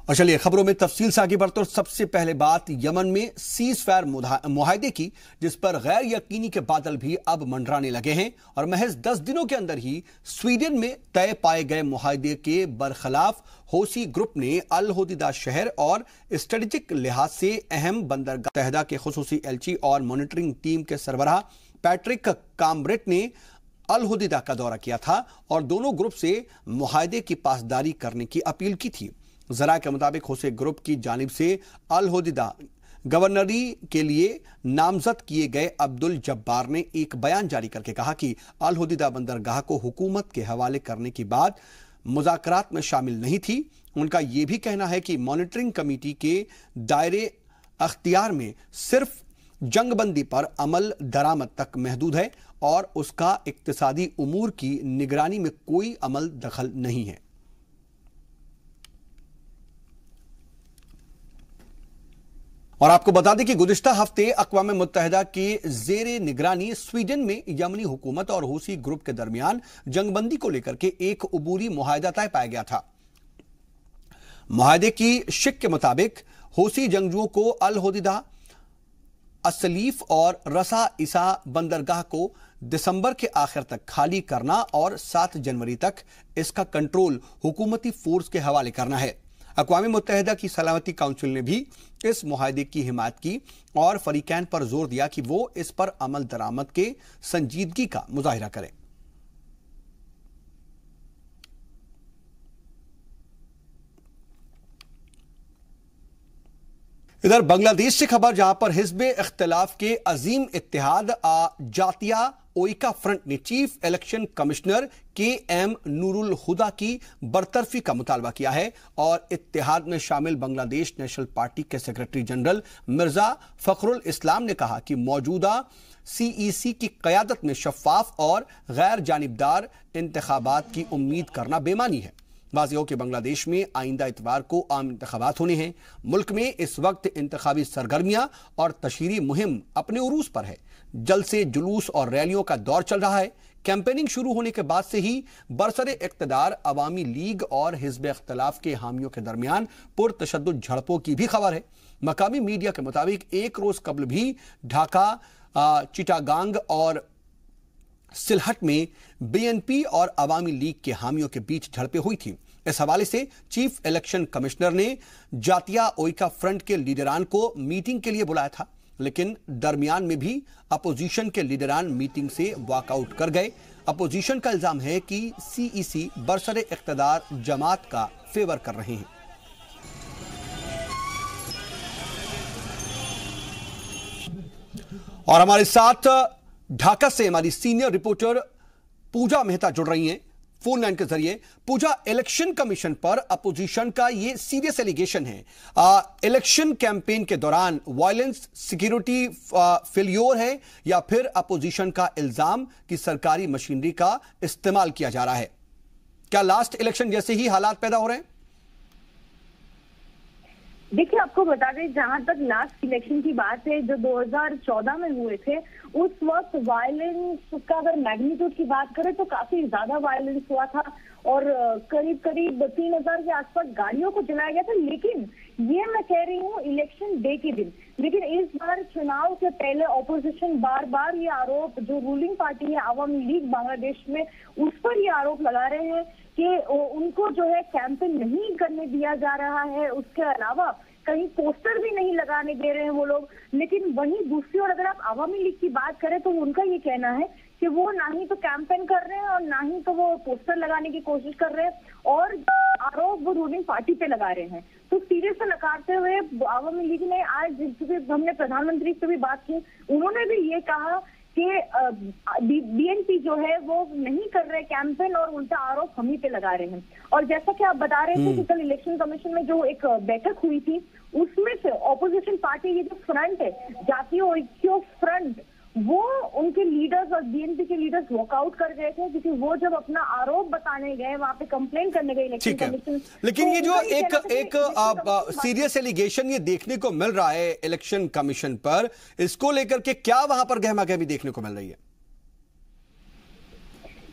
और चलिए खबरों में तफसील से आगे बढ़ते और सबसे पहले बात यमन में सीज फायर मुआहदे की, जिस पर गैर यकीनी के बादल भी अब मंडराने लगे हैं और महज 10 दिनों के अंदर ही स्वीडन में तय पाए गए मुआहदे के बरखिलाफ हौसी ग्रुप ने अल होदिदा शहर और स्ट्रेटेजिक लिहाज से अहम बंदरगाह मुत्तहिदा के खुसूसी एलची और मॉनिटरिंग टीम के सरबराह पैट्रिक काम्ब्रेट ने अल होदिदा का दौरा किया था और दोनों ग्रुप से मुआहदे की पासदारी करने की अपील की थी। जरा के मुताबिक हौसी ग्रुप की जानिब से अल होदिदा गवर्नरी के लिए नामजद किए गए अब्दुल जब्बार ने एक बयान जारी करके कहा कि अल होदिदा बंदरगाह को हुकूमत के हवाले करने की बात मुज़ाकरात में शामिल नहीं थी। उनका यह भी कहना है कि मॉनिटरिंग कमेटी के दायरे अख्तियार में सिर्फ जंगबंदी पर अमल दरामद तक महदूद है और उसका इक्तिसादी उमूर की निगरानी में कोई अमल दखल नहीं है। और आपको बता दें कि गुज़िश्ता हफ्ते अक़वाम मुत्तहिदा के ज़ेरे निगरानी स्वीडन में यमनी हुकूमत और हूसी ग्रुप के दरमियान जंगबंदी को लेकर के एक उबूरी मुआहदा तय पाया गया था। मुआहदे की शिक के मुताबिक हूसी जंगजुओं को अल होदिदा, असलीफ और रसा इसा बंदरगाह को दिसंबर के आखिर तक खाली करना और 7 जनवरी तक इसका कंट्रोल हुकूमती फोर्स के हवाले करना है। अक़वाम मुत्तहिदा की सलामती काउंसिल ने भी इस मुआहदे की हिमायत की और फरीकैन पर जोर दिया कि वो इस पर अमल दरामद के संजीदगी का मुजाहिरा करें। इधर बांग्लादेश से खबर, जहां पर हिज़्ब इख्तिलाफ के अजीम इत्तेहाद जातिया ओइका फ्रंट ने chief election commissioner KM Nurul Huda की बरतरफी का मुतालबा किया है और इत्तेहाद में शामिल बांग्लादेश नेशनल पार्टी के सेक्रेटरी जनरल मिर्जा फखरुल इस्लाम ने कहा कि मौजूदा CEC की क़यादत में शफाफ और गैर जानिबदार इंतखाबात की उम्मीद करना बेमानी है। वाज़ेह हो कि बांग्लादेश में आइंदा इतवार को आम इंतखाबात होने हैं। मुल्क में इस वक्त इंतखाबी सरगर्मियां और तशहीरी मुहिम अपने उरूज पर है। जलसे, जुलूस और रैलियों का दौर चल रहा है। कैंपेनिंग शुरू होने के बाद से ही बरसरे इक़्तिदार अवामी लीग और हिज़्ब इख्तिलाफ के हामियों के दरमियान पुरतशद्दुद झड़पों की भी खबर है। मकामी मीडिया के मुताबिक एक रोज कबल भी ढाका, चिटागांग और सिलहट में BNP और अवामी लीग के हामियों के बीच झड़पें हुई थी। इस हवाले से चीफ इलेक्शन कमिश्नर ने जातिया ओइका फ्रंट के लीडरान को मीटिंग के लिए बुलाया था, लेकिन दरमियान में भी अपोजिशन के लीडरान मीटिंग से वॉकआउट कर गए। अपोजिशन का इल्जाम है कि CEC बरसरे इख्तिदार जमात का फेवर कर रहे हैं। और हमारे साथ ढाका से हमारी सीनियर रिपोर्टर पूजा मेहता जुड़ रही हैं फोन लाइन के जरिए। पूजा, इलेक्शन कमीशन पर अपोजिशन का ये सीरियस एलिगेशन है, इलेक्शन कैंपेन के दौरान वायलेंस, सिक्योरिटी फेल्योर है या फिर अपोजिशन का इल्जाम कि सरकारी मशीनरी का इस्तेमाल किया जा रहा है। क्या लास्ट इलेक्शन जैसे ही हालात पैदा हो रहे हैं? देखिए, आपको बता दें, जहां तक लास्ट इलेक्शन की बात है जो 2014 में हुए थे, उस वक्त वायलेंस का अगर मैग्नीट्यूड की बात करें तो काफी ज्यादा वायलेंस हुआ था और करीब करीब 3000 के आसपास गाड़ियों को जलाया गया था। लेकिन ये मैं कह रही हूँ इलेक्शन डे के दिन। लेकिन इस बार चुनाव से पहले ऑपोजिशन बार बार ये आरोप, जो रूलिंग पार्टी है अवामी लीग बांग्लादेश में, उस पर ये आरोप लगा रहे हैं कि उनको जो है कैंपेन नहीं करने दिया जा रहा है। उसके अलावा कहीं पोस्टर भी नहीं लगाने दे रहे हैं वो लोग। लेकिन वहीं दूसरी ओर अगर आप अवामी लीग की बात करें तो उनका ये कहना है कि वो ना ही तो कैंपेन कर रहे हैं और ना ही तो वो पोस्टर लगाने की कोशिश कर रहे हैं और आरोप वो रूलिंग पार्टी पे लगा रहे हैं। तो सीरियस से नकारते हुए अवामी लीग ने आज, हमने प्रधानमंत्री से भी बात की, उन्होंने भी ये कहा कि BNP जो है वो नहीं कर रहे कैंपेन और उल्टा आरोप हम ही पे लगा रहे हैं। और जैसा कि आप बता रहे थे कि कल इलेक्शन कमीशन में जो एक बैठक हुई थी, उसमें से ऑपोजिशन पार्टी, ये जो फ्रंट है जातीय ऐक्य फ्रंट, वो उनके लीडर्स और BNP के लीडर्स वॉकआउट कर गए थे क्योंकि वो जब अपना आरोप बताने गए, वहां पे कंप्लेन करने गए इलेक्शन कमीशन। लेकिन ये जो एक सीरियस एलिगेशन ये देखने को मिल रहा है इलेक्शन कमीशन पर, इसको लेकर के क्या वहां पर गहमा-गहमी देखने को मिल रही है?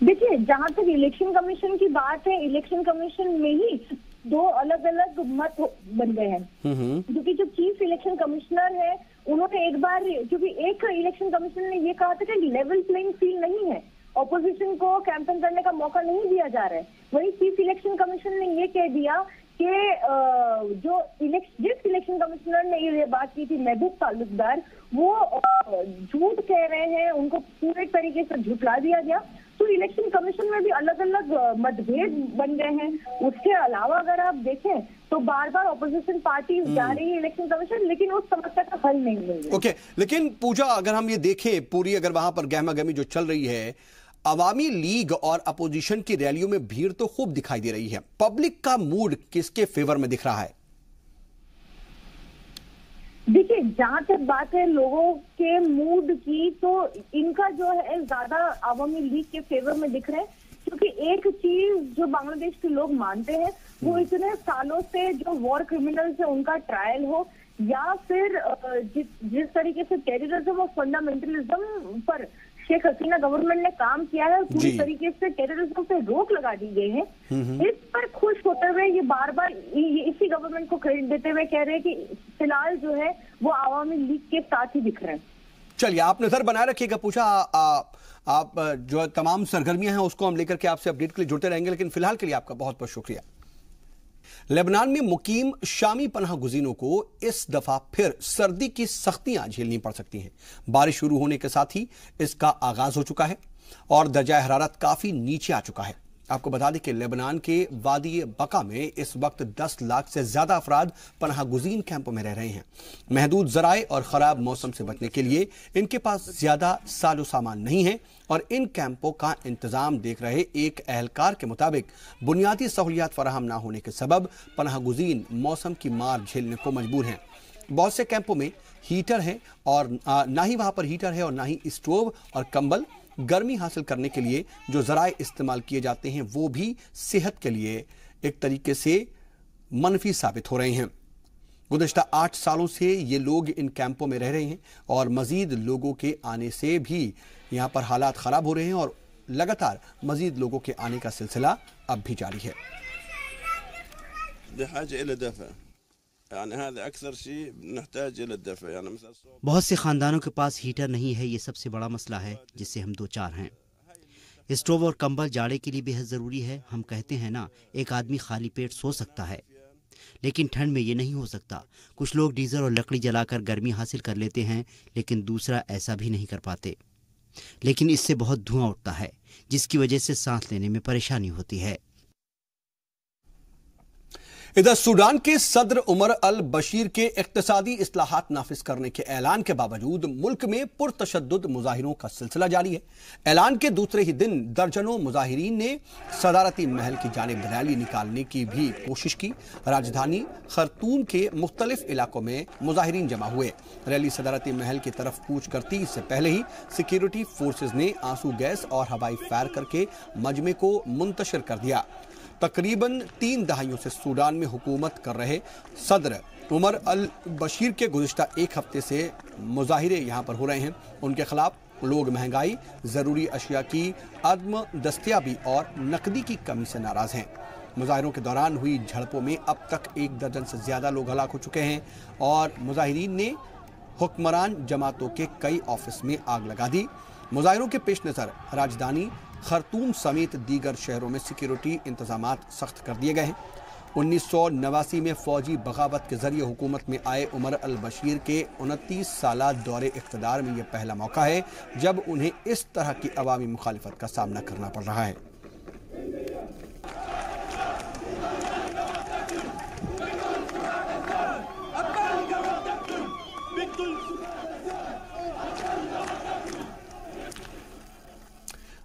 देखिए, जहां तक इलेक्शन कमीशन की बात है, इलेक्शन कमीशन में ही दो अलग अलग मत बन गए हैं। क्योंकि जो चीफ इलेक्शन कमिश्नर है उन्होंने एक बार, क्योंकि एक इलेक्शन कमिश्नर ने ये कहा था कि लेवल प्लेइंग फील्ड नहीं है, ऑपोजिशन को कैंपेन करने का मौका नहीं दिया जा रहा है। वहीं चीफ इलेक्शन कमिश्नर ने ये कह दिया कि जिस इलेक्शन कमिश्नर ने ये बात की थी महबूब तालुकदार, वो झूठ कह रहे हैं, उनको पूरे तरीके से झुठला दिया गया। तो इलेक्शन कमीशन में भी अलग अलग मतभेद बन गए हैं। उसके अलावा अगर आप देखें तो बार बार ऑपोजिशन पार्टी जा रही है इलेक्शन कमीशन, लेकिन उस समस्या का हल नहीं मिल रहा। ओके, लेकिन पूजा, अगर हम ये देखें पूरी, अगर वहां पर गहमा गहमी जो चल रही है, अवामी लीग और अपोजिशन की रैलियों में भीड़ तो खूब दिखाई दे रही है, पब्लिक का मूड किसके फेवर में दिख रहा है? देखिए, जहां तक बात है लोगों के मूड की, तो इनका जो है ज्यादा अवामी लीग के फेवर में दिख रहे हैं। क्योंकि एक चीज जो बांग्लादेश के लोग मानते हैं, वो इतने सालों से जो वॉर क्रिमिनल्स है उनका ट्रायल हो, या फिर जिस तरीके से टेररिज्म और फंडामेंटलिज्म पर शेख हसीना गवर्नमेंट ने काम किया है, पूरी तरीके से टेररिज्म पे रोक लगा दी गई है, इस पर खुश होते हुए ये बार बार इसी गवर्नमेंट को क्रेडिट देते हुए कह रहे हैं कि फिलहाल जो है वो आवामी लीग के साथ ही दिख रहे हैं। चलिए, आप नजर बनाए रखिएगा पूछा, आप जो तमाम सरगर्मियां हैं उसको हम लेकर के आपसे अपडेट के लिए जुड़ते रहेंगे, लेकिन फिलहाल के लिए आपका बहुत बहुत शुक्रिया। लेबनान में मुकीम शामी पनाह गुज़ीनों को इस दफा फिर सर्दी की सख्तियां झेलनी पड़ सकती हैं। बारिश शुरू होने के साथ ही इसका आगाज हो चुका है और दर्जा हरारत काफी नीचे आ चुका है। आपको बता दें कि लेबनान के वादी बका में इस वक्त 10 लाख से ज्यादा अफराद पनाह गुज़ीन कैंपों में रह रहे हैं। महदूद ज़राए और खराब मौसम से बचने के लिए इनके पास ज्यादा सालो सामान नहीं है और इन कैंपों का इंतजाम देख रहे एक अहलकार के मुताबिक बुनियादी सहूलियात फराहम ना होने के सबब पनाह गुज़ीन मौसम की मार झेलने को मजबूर हैं। बहुत से कैंपों में हीटर है और ना ही वहां पर हीटर है और ना ही स्टोव और कंबल। गर्मी हासिल करने के लिए जो ज़राए इस्तेमाल किए जाते हैं वो भी सेहत के लिए एक तरीके से मनफी साबित हो रहे हैं। गुज़श्ता 8 सालों से ये लोग इन कैंपों में रह रहे हैं और मजीद लोगों के आने से भी यहाँ पर हालात ख़राब हो रहे हैं और लगातार मजीद लोगों के आने का सिलसिला अब भी जारी है। बहुत से खानदानों के पास हीटर नहीं है, ये सबसे बड़ा मसला है जिससे हम दो चार हैं। स्टोव और कंबल जाड़े के लिए बेहद ज़रूरी है। हम कहते हैं ना, एक आदमी खाली पेट सो सकता है, लेकिन ठंड में ये नहीं हो सकता। कुछ लोग डीजल और लकड़ी जलाकर गर्मी हासिल कर लेते हैं, लेकिन दूसरा ऐसा भी नहीं कर पाते। लेकिन इससे बहुत धुआं उठता है, जिसकी वजह से सांस लेने में परेशानी होती है। इधर सूडान के सदर उमर अल बशीर के इक्तिसादी इस्लाहात नाफिज करने के ऐलान के बावजूद मुल्क में पुरतशद्दुद मुजाहिरों का सिलसिला जारी है। ऐलान के दूसरे ही दिन दर्जनों मुजाहिरीन ने सदारती महल की जानिब रैली निकालने की भी कोशिश की। राजधानी खर्तूम के मुख्तलिफ इलाकों में मुजाहिरीन जमा हुए। रैली सदारती महल की तरफ कूच करती इससे पहले ही सिक्योरिटी फोर्सेज ने आंसू गैस और हवाई फायर करके मजमे को मुंतशिर कर दिया। तकरीबन 3 दहाइयों से सूडान में हुकूमत कर रहे सदर उमर अल बशीर के गुज़िश्ता एक हफ्ते से मुजाहिरे यहाँ पर हो रहे हैं। उनके खिलाफ लोग महंगाई, ज़रूरी अशिया की अदम दस्तयाबी और नकदी की कमी से नाराज़ हैं। मुजाहिरों के दौरान हुई झड़पों में अब तक 1 दर्जन से ज़्यादा लोग हलाक हो चुके हैं और मुजाहिरीन ने हुक्मरान जमातों के कई ऑफिस में आग लगा दी। मुजाहिरों के पेश नज़र राजधानी खर्तूम समेत दीगर शहरों में सिक्योरिटी इंतजामात सख्त कर दिए गए हैं। 1989 में फौजी बगावत के जरिए हुकूमत में आए उमर अल बशीर के 29 साला दौरे इख्तिदार में यह पहला मौका है जब उन्हें इस तरह की अवामी मुखालिफत का सामना करना पड़ रहा है।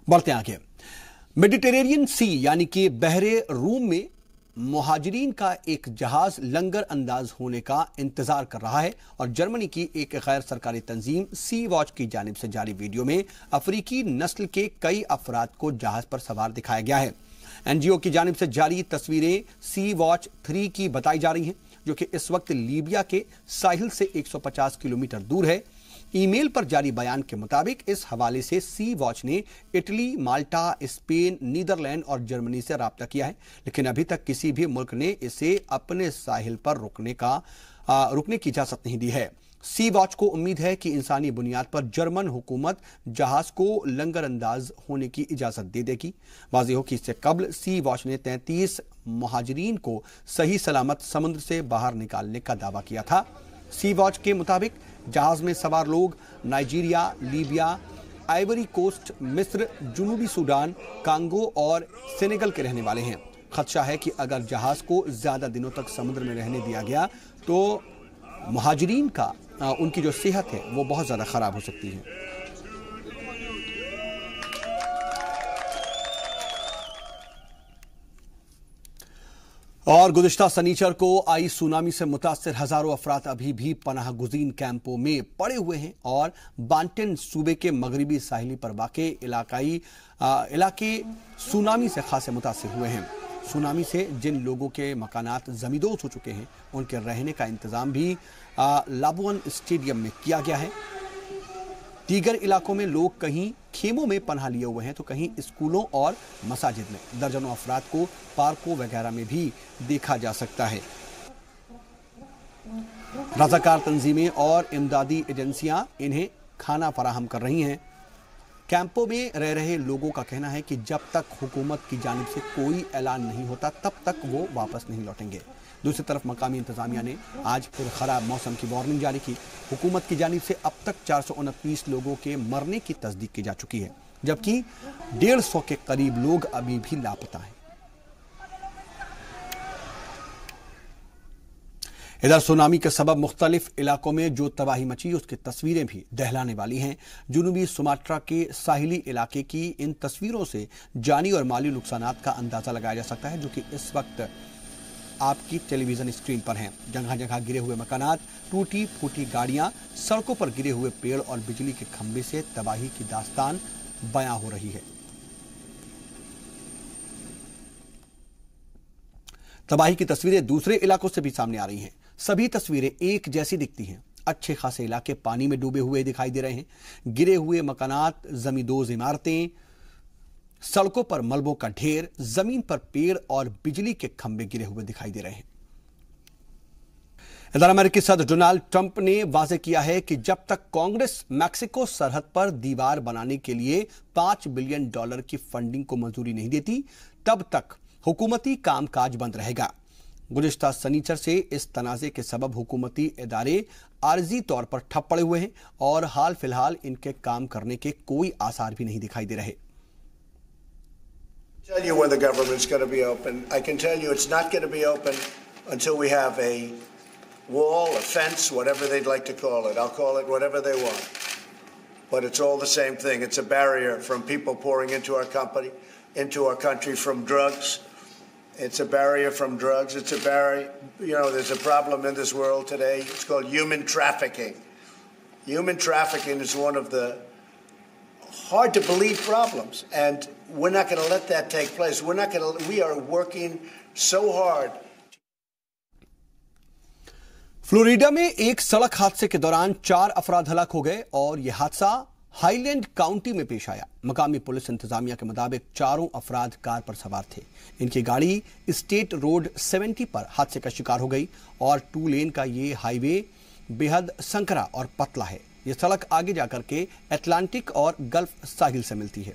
बढ़ते आगे, मेडिटेरेनियन सी यानी कि बहरे रूम में मुहाजिरीन का एक जहाज लंगर अंदाज होने का इंतजार कर रहा है और जर्मनी की एक गैर सरकारी तंजीम सी वॉच की जानिब से जारी वीडियो में अफ्रीकी नस्ल के कई अफराद को जहाज पर सवार दिखाया गया है। एनजीओ की जानिब से जारी तस्वीरें सी वॉच 3 की बताई जा रही हैं, जो कि इस वक्त लीबिया के साहिल से 150 किलोमीटर दूर है। ईमेल पर जारी बयान के मुताबिक इस हवाले से सी वॉच ने इटली, माल्टा, स्पेन, नीदरलैंड और जर्मनी से राब्ता किया है, लेकिन अभी तक किसी भी मुल्क ने इसे अपने साहिल पर रुकने की इजाजत नहीं दी है। सी वॉच को उम्मीद है कि इंसानी बुनियाद पर जर्मन हुकूमत जहाज को लंगर अंदाज होने की इजाजत दे देगी। वाज़ेह हो कि इससे कबल सी वॉच ने 33 मुहाजिरीन को सही सलामत समुद्र से बाहर निकालने का दावा किया था। सी वॉच के मुताबिक जहाज में सवार लोग नाइजीरिया, लीबिया, आइवरी कोस्ट, मिस्र, जुनूबी सूडान, कांगो और सेनेगल के रहने वाले हैं। खदशा है कि अगर जहाज को ज्यादा दिनों तक समुद्र में रहने दिया गया तो मुहाजिरीन का उनकी जो सेहत है वो बहुत ज्यादा खराब हो सकती है। और गुज़िश्ता शनिचर को आई सुनामी से मुतासिर हजारों अफराद अभी भी पनाह गुज़ीन कैंपों में पड़े हुए हैं और बांटेन सूबे के मगरबी साहिली पर वाक़े इलाके सुनामी से खासे मुतासिर हुए हैं। सुनामी से जिन लोगों के मकानात जमींदोज हो चुके हैं उनके रहने का इंतजाम भी लाबुअन स्टेडियम में किया गया है। दीगर इलाकों में लोग कहीं खेमों में पनाह लिए हुए हैं तो कहीं स्कूलों और मसाजिद में। दर्जनों अफराद को पार्कों वगैरह में भी देखा जा सकता है। रज़ाकार तंजीमें और इमदादी एजेंसियां इन्हें खाना फराहम कर रही हैं। कैंपों में रह रहे लोगों का कहना है कि जब तक हुकूमत की जानिब से कोई ऐलान नहीं होता तब तक वो वापस नहीं लौटेंगे। दूसरी तरफ मकामी इंतजामिया ने आज फिर खराब मौसम की वार्निंग जारी की। हुकूमत की जानिब से अब तक 429 लोगों के मरने की तस्दीक की जा चुकी है, जबकि 150 के करीब लोग अभी भी लापता हैं। इधर सुनामी के सबब मुख्तलिफ इलाकों में जो तबाही मची उसकी तस्वीरें भी दहलाने वाली हैं। जुनूबी सुमात्रा के साहिली इलाके की इन तस्वीरों से जानी और माली नुकसानात का अंदाजा लगाया जा सकता है, जो कि इस वक्त आपकी टेलीविजन स्क्रीन पर हैं। जगह जगह गिरे हुए मकानात, टूटी फूटी गाड़ियां, सड़कों पर गिरे हुए पेड़ और बिजली के खंभे से तबाही की दास्तान बयां हो रही है। तबाही की तस्वीरें दूसरे इलाकों से भी सामने आ रही हैं। सभी तस्वीरें एक जैसी दिखती हैं। अच्छे खासे इलाके पानी में डूबे हुए दिखाई दे रहे हैं। गिरे हुए मकानात, जमींदोज इमारतें, सड़कों पर मलबों का ढेर, जमीन पर पेड़ और बिजली के खंभे गिरे हुए दिखाई दे रहे हैं। इधर अमेरिकी सदर डोनाल्ड ट्रंप ने वाज़ेह किया है कि जब तक कांग्रेस मैक्सिको सरहद पर दीवार बनाने के लिए $5 बिलियन की फंडिंग को मंजूरी नहीं देती, तब तक हुकूमती कामकाज बंद रहेगा। गुज़िश्ता शनिचर से इस तनाज़े के सबब हुकूमती इदारे आर्जी तौर पर ठप पड़े हुए हैं और हाल फिलहाल इनके काम करने के कोई आसार भी नहीं दिखाई दे रहे। Tell you when the government's going to be open. I can tell you it's not going to be open until we have a wall, a fence, whatever they'd like to call it. I'll call it whatever they want. But it's all the same thing. It's a barrier from people pouring into our country from drugs. It's a barrier from drugs. It's a barrier, there's a problem in this world today. It's called human trafficking. Human trafficking is one of the hard to believe problems, and we're not going to let that take place. We are working so hard. Florida में एक सड़क हादसे के दौरान 4 अफराद हलाक हो गए और यह हादसा हाईलैंड काउंटी में पेश आया। मकामी पुलिस इंतजामिया के मुताबिक चारों अफराद कार पर सवार थे। इनकी गाड़ी स्टेट रोड 70 पर हादसे का शिकार हो गई और 2 लेन का ये हाईवे बेहद संकरा और पतला है। यह सड़क आगे जाकर के अटलांटिक और गल्फ साहिल से मिलती है।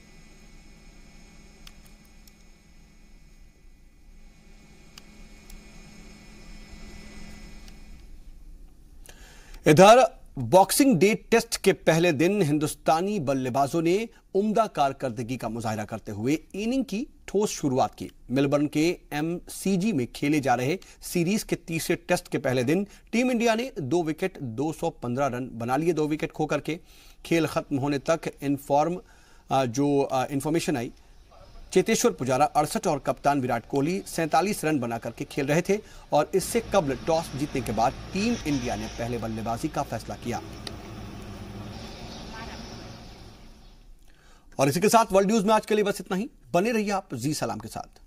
इधर बॉक्सिंग डे टेस्ट के पहले दिन हिंदुस्तानी बल्लेबाजों ने उम्दा कारकर्दगी का मुजाहिरा करते हुए इनिंग की ठोस शुरुआत की। मेलबर्न के MCG में खेले जा रहे सीरीज के तीसरे टेस्ट के पहले दिन टीम इंडिया ने 2 विकेट 215 रन बना लिए। 2 विकेट खो करके खेल खत्म होने तक इंफॉर्मेशन आई, चेतेश्वर पुजारा 68 और कप्तान विराट कोहली 47 रन बना करके खेल रहे थे और इससे कबल टॉस जीतने के बाद टीम इंडिया ने पहले बल्लेबाजी का फैसला किया। और इसी के साथ वर्ल्ड न्यूज में आज के लिए बस इतना ही। बने रहिए आप जी सलाम के साथ।